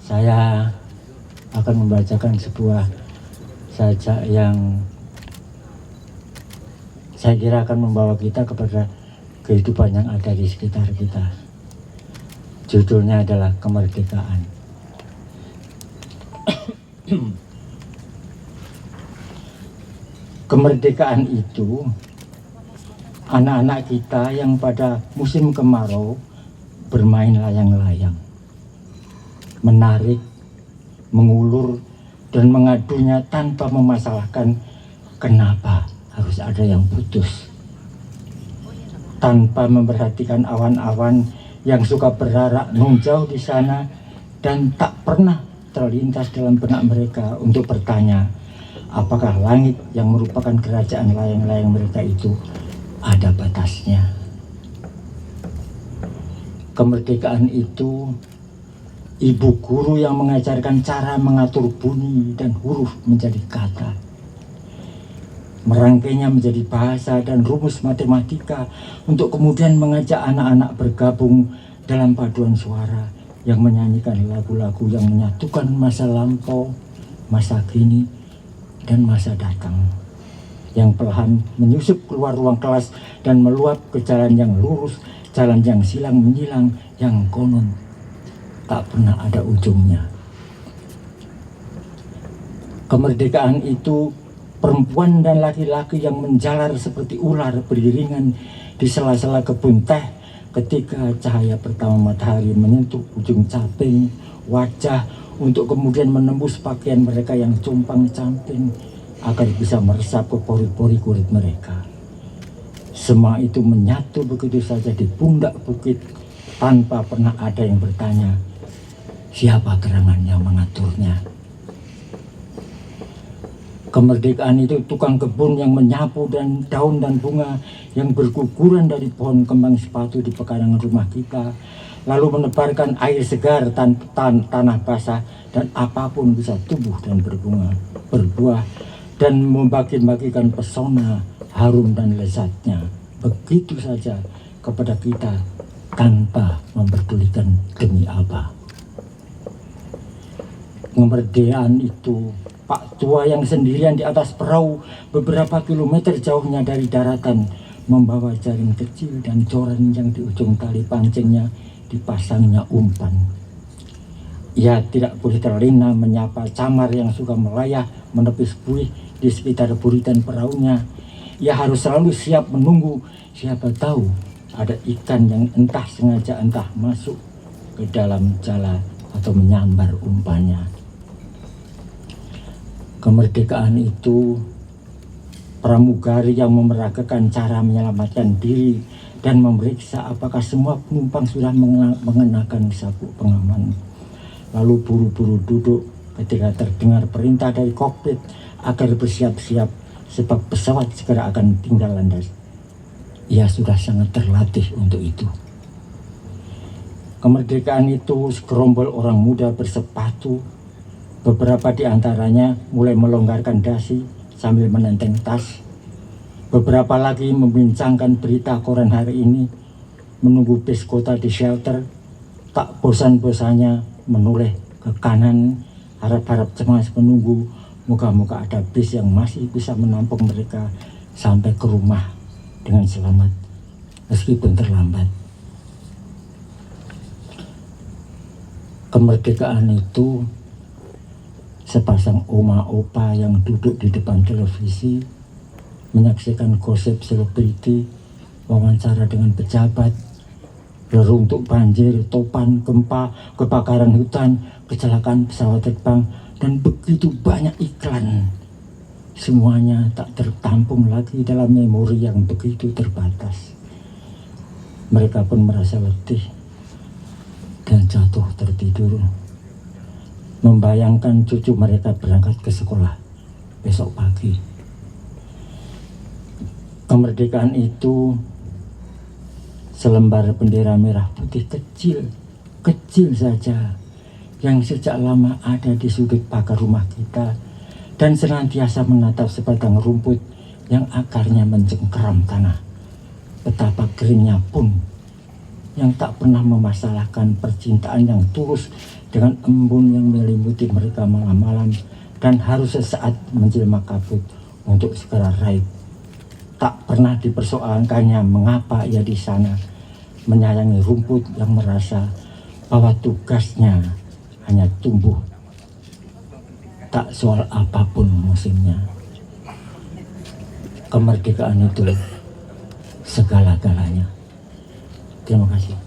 Saya akan membacakan sebuah sajak yang saya kira akan membawa kita kepada kehidupan yang ada di sekitar kita. Judulnya adalah kemerdekaan. Kemerdekaan itu anak-anak kita yang pada musim kemarau bermain layang-layang, menarik, mengulur, dan mengadunya tanpa memasalahkan kenapa harus ada yang putus, tanpa memperhatikan awan-awan yang suka berarak menjauh di sana dan tak pernah terlintas dalam benak mereka untuk bertanya apakah langit yang merupakan kerajaan layang-layang mereka itu ada batasnya. Kemerdekaan itu ibu guru yang mengajarkan cara mengatur bunyi dan huruf menjadi kata, merangkainya menjadi bahasa dan rumus matematika untuk kemudian mengajak anak-anak bergabung dalam paduan suara yang menyanyikan lagu-lagu yang menyatukan masa lampau, masa kini, dan masa datang, yang perlahan menyusup keluar ruang kelas dan meluap ke jalan yang lurus, jalan yang silang menyilang, yang konon tak pernah ada ujungnya. Kemerdekaan itu perempuan dan laki-laki yang menjalar seperti ular beriringan di sela-sela kebun teh ketika cahaya pertama matahari menyentuh ujung caping wajah untuk kemudian menembus pakaian mereka yang compang-camping agar bisa meresap ke pori-pori kulit mereka. Semua itu menyatu begitu saja di pundak bukit tanpa pernah ada yang bertanya siapa gerangan yang mengaturnya. Kemerdekaan itu tukang kebun yang menyapu dan daun dan bunga yang berguguran dari pohon kembang sepatu di pekarangan rumah kita, lalu menebarkan air segar tanah basah dan apapun bisa tumbuh dan berbunga, berbuah dan membagi-bagikan pesona, harum dan lezatnya begitu saja kepada kita tanpa memperdulikan demi apa. Kemerdekaan itu Pak Tua yang sendirian di atas perahu beberapa kilometer jauhnya dari daratan membawa jaring kecil dan joran yang di ujung tali pancingnya dipasangnya umpan. Ia tidak boleh terlena menyapa camar yang suka melayah menepis buih di sekitar buritan perahunya. Ia harus selalu siap menunggu, siapa tahu ada ikan yang entah sengaja entah masuk ke dalam jala atau menyambar umpannya. Kemerdekaan itu pramugari yang memeragakan cara menyelamatkan diri dan memeriksa apakah semua penumpang sudah mengenakan sabuk pengaman. Lalu buru-buru duduk ketika terdengar perintah dari kokpit agar bersiap-siap sebab pesawat segera akan tinggal landas. Ia sudah sangat terlatih untuk itu. Kemerdekaan itu segerombol orang muda bersepatu. Beberapa di antaranya mulai melonggarkan dasi sambil menenteng tas. Beberapa lagi membincangkan berita koran hari ini, menunggu bis kota di shelter, tak bosan-bosannya menoleh ke kanan, harap-harap cemas menunggu moga-moga ada bis yang masih bisa menampung mereka sampai ke rumah dengan selamat, meskipun terlambat. Kemerdekaan itu sepasang oma opa yang duduk di depan televisi menyaksikan gosip selebriti, wawancara dengan pejabat, beruntuk banjir, topan, gempa, kebakaran hutan, kecelakaan pesawat terbang, dan begitu banyak iklan. Semuanya tak tertampung lagi dalam memori yang begitu terbatas. Mereka pun merasa letih dan jatuh tertidur, membayangkan cucu mereka berangkat ke sekolah besok pagi. Kemerdekaan itu selembar bendera merah putih kecil saja, yang sejak lama ada di sudut pagar rumah kita dan senantiasa menatap sebatang rumput yang akarnya mencengkeram tanah. Betapa keringnya pun yang tak pernah memasalahkan percintaan yang tulus dengan embun yang menyelimuti mereka malam-malam dan harus sesaat menjelma kabut untuk segera raib. Tak pernah dipersoalkannya mengapa ia di sana menyayangi rumput yang merasa bahwa tugasnya hanya tumbuh, tak soal apapun musimnya. Kemerdekaan itu segala-galanya. Terima kasih.